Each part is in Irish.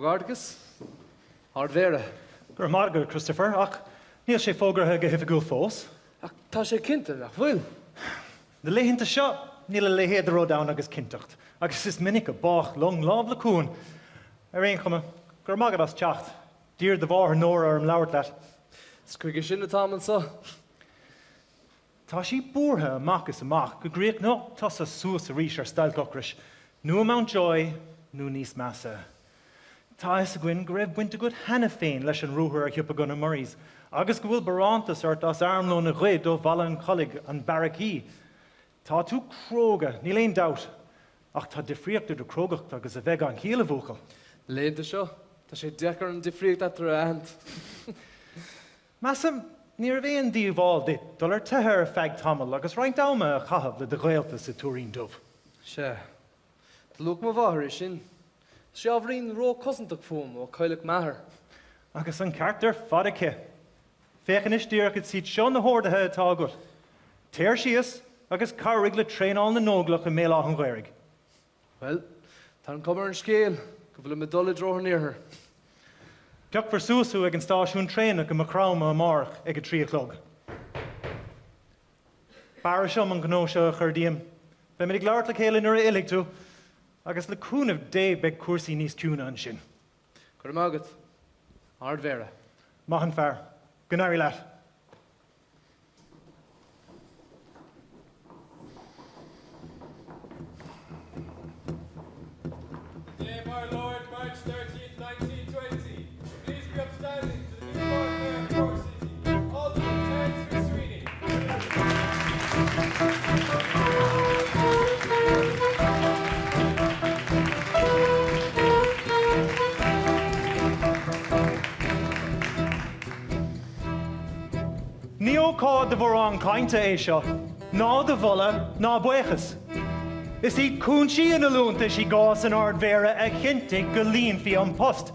Agus, Ardmhéal. Gur Máigh, Christopher, ach níl sé fógrathe go hifigúil fós. Ach tá sé cinnte nach bhfuil. Na léitheanta seo, níl le héad a ródáin agus cinteacht. Agus is minic a bách long láb le cún. Ar éon chuma, gur Máigh as teacht. Dír de bháthair nóir ar an labhairt leat. Scuige sin atá sa. Tá sí búrtha amachgus amach, go gréach nó tas a suas a rís ar stail gocrais. Nu amount joy, nu níos massa. Tá is a gcuin go raibh buinte good hena féin leis an rúthar a thiúpa gona Murrays, agus go bhfuil barántas ort as armlón a ghuid ó bhalla an colig an barrací. Tá tú cróga, ní léon doubt, ach tá difríochtú do crógacht agus a bheith an chéile bhúcail. Léanta seo, tá sé dechar an difríocht atar a hand. Massam, ní bhéon díomháil dit, dul ar tuthair feig tamil agus roinnt dáma a chahabh le do Ghaelta sa Tuairín Dubh. Se, lúg má bháthair sin. Seabhrín ró cosintach fóm ó coileach maithair. Agus an ceartar fadacha. Féchan is dír go siad seo na hórdathe atá agat. Téir síos agus carrig le tréáil na nóglach a mBéal Átha'n Ghaorthaidh. Well, tá an cumar an scéal, go bhfuil me dul i dróthar níorthair. Ceap for súsú ag an stáisiún tréanach go macráma a Máigh ag a 3 o'clock. Bara seom an gnó seo a chuirdíam. Be mé ag leabhart le chéile nuair a ilig tú, agus le cúnamh dé beag cuasaí níos ciúna an sin. Gur mágad, Ardmhéal. Maith an fearr. Go nairí leat. Day of our Lord, March 13th, 1920. Please be upstanding to the new Lord Mayor of Cork City. All to attend for screening. Ní ócáid de bhór an cainte é seo, ná de bhola, ná buchas. Is í cúnsí in a lúnta sí gás an Ardmhéal a chintig go líon fi an post.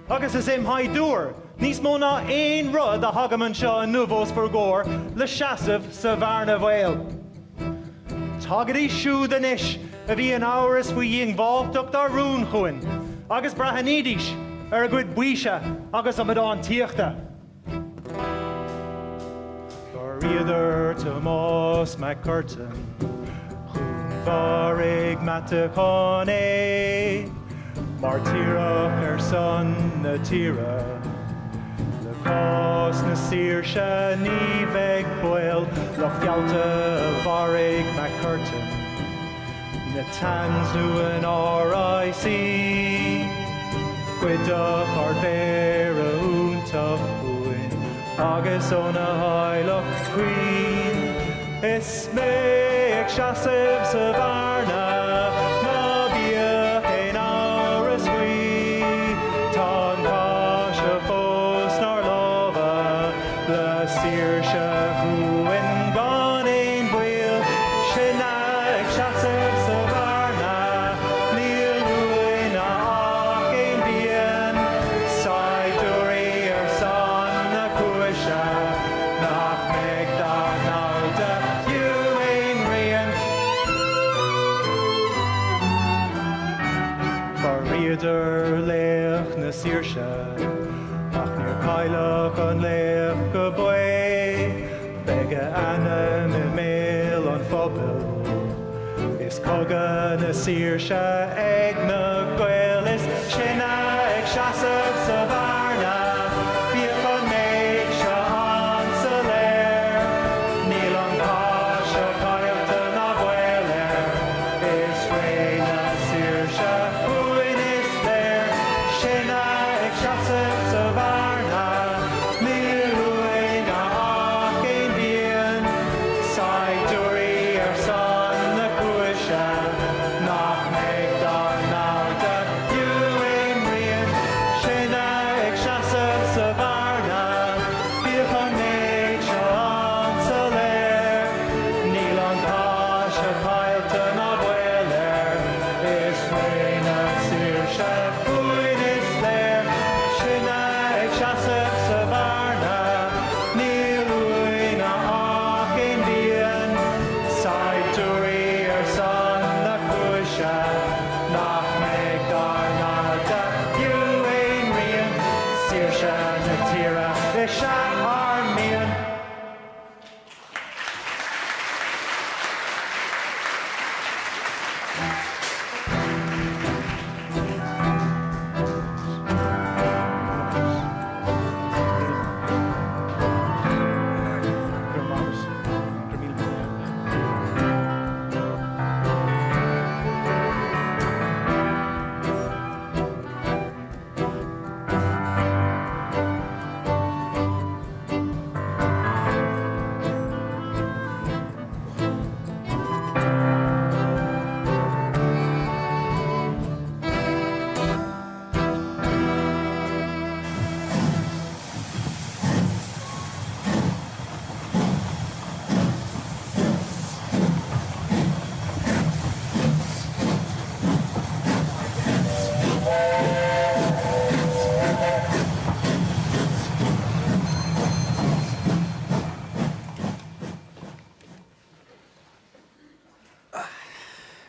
Agus is haidúr, níos mó ná éon rud a hagaman seo an nuavós for góir le seasamh sa bharna Bhéal. Tágadí siúd an ish a bhí an áras faoi dhéon bháachtacht ar rún chuin, agus brathnídis ar a gcuid buise agus am an tíochta. Riadar Tomás McCurtain, Chunmharig Matacone, Martírach ar son na tíre, cos na Saoirse ní bheith buil le Bealtaine Mhaigh McCurtain na tans nu an RIC Cuideach ar bhéire únta buin agus ó na Hailech Queen is mé ag seasamh sa bharna ná bia é náras faoi tá an cáise fós nar lábha le Saoirse chuin gan éon bhuiil sin ag seasamh sa bharna níl ruin ach éon bíon saidúirí ar san na cúise nach méid dá náda fiú éon rian Bar riadar léach na Saoirse ach níor cailleach an léach go bué beige anam I mBéal an phobal is coga na Saoirse ag na gael is sinna ag seasamh sa bharna bíodh an méid seo an sa léir níl an cáise caillte na bhfuil is ré na Saoirse chuin is léir sinna ag seasamh sa bharna níl ruin ach éon bíon saidúirí ar san na cúise nach méid dá náda fiú éon rian sinna ag seasamh sa bharna bíodh an méid seo an sa léir níl an cáise caillte na bhfuil is ré na Saoirse chuin is léir sinna ag seasamh sa bharna níl ruin ach éon bíon saidúirí ar san na cúise nach méid dá náda fiú éon rian Saoirse na tíre is se ar mian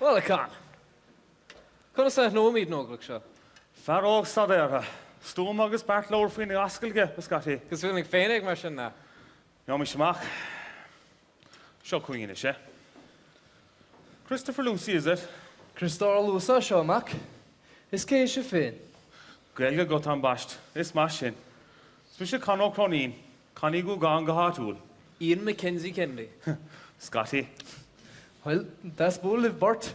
Well, I can. Conna sa no míad nóglach seo. Fearóg stadéartha. Stúm agus bart leir faoin na ascailge, Scotty. Cos bhfuil féinnig mar sin na. Jó mi semach. Seo cuoine sé. Christopher Lucy, is it? Christóir Luasa seo, Mac. Is cé se féin. Gaelga go tan bast. Is más sin. Spisha Conó Cronín. Conní go gan go háúil. Ian McKenzie Kennedy. Scotty. Well, that's bull live Bert.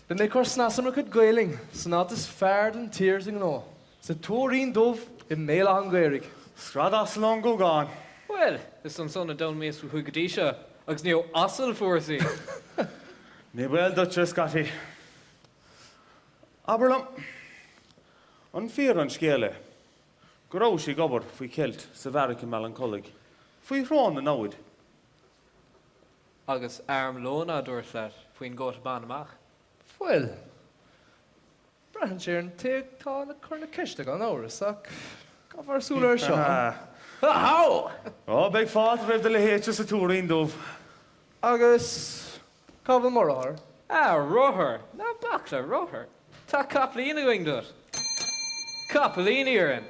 But make our snasam could goiling. Sonatas fared and tears and all. So Tuairín Dubh in mBéal Átha'n Ghaorthaidh. Stradas long go gone. Well, there's some son of down mace with Hugadisha. Agus neo asal forsi. mBéal Dutcher, Scotty. Aberlam. An fear an scéile. Goró sí gobar faoi cilt sa bharaic melancholig. Faoi hrán na náid. Agus arm lona dúirt leat faoin gáit ban amach. Well, Brahan Sharon take tá na chur na ceiste gan áras ach gafar súlar seo. How? Oh, big fát raibh de le héite sa Tuairín Dubh. Agus cabhfuil mar áthar. Rothair. Na bachla rothair. Tá caplína going dut. Caplína iarn.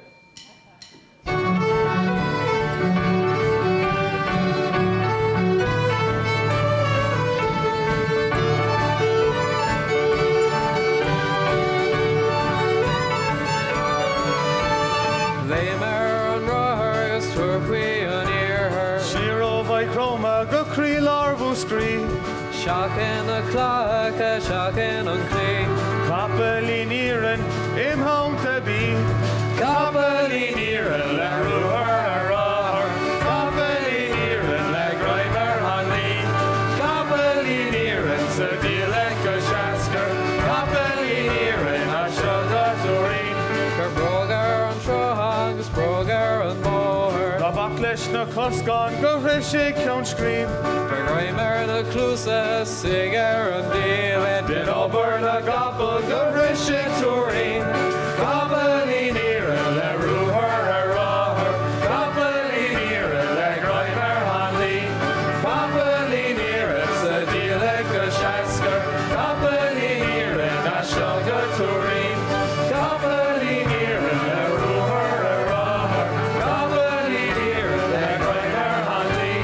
gur fhui an ear. Shiro vai Cromhtha go crí larvú scrí. Seachan a clach a seachan an clé. Capelí níran im haunta bí. Capelí níran le ruthar a ráthar. Capelí níran le groimar an lí. Capelí níran sa díleach go seascar. Capelí níran a seaga Tuairín. Gur brogar an troch agus brogar an mór. Rabach leis na coscán go hrisig ceann scrín. Gur groimar na clúsa sigar an díleach. Den obair na gabal go hrisig Tuairín. Capelí níran le ruthar a ráthar. Capelí níran le groimar an lí. Capelí níran sa díleach go seascar. Capelí níran a seaga Tuairín. Capelí níran le ruthar a ráthar. Capelí níran le groimar an lí.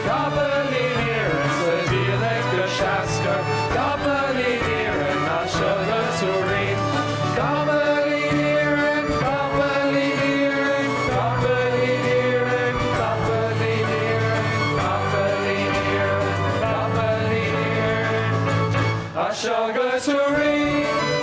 Capelí níran sa díleach go seascar. Capelí níran a seaga Tuairín. Capelí níran, capelí níran, capelí níran, capelí níran, capelí níran, capelí níran. A seaga Tuairín.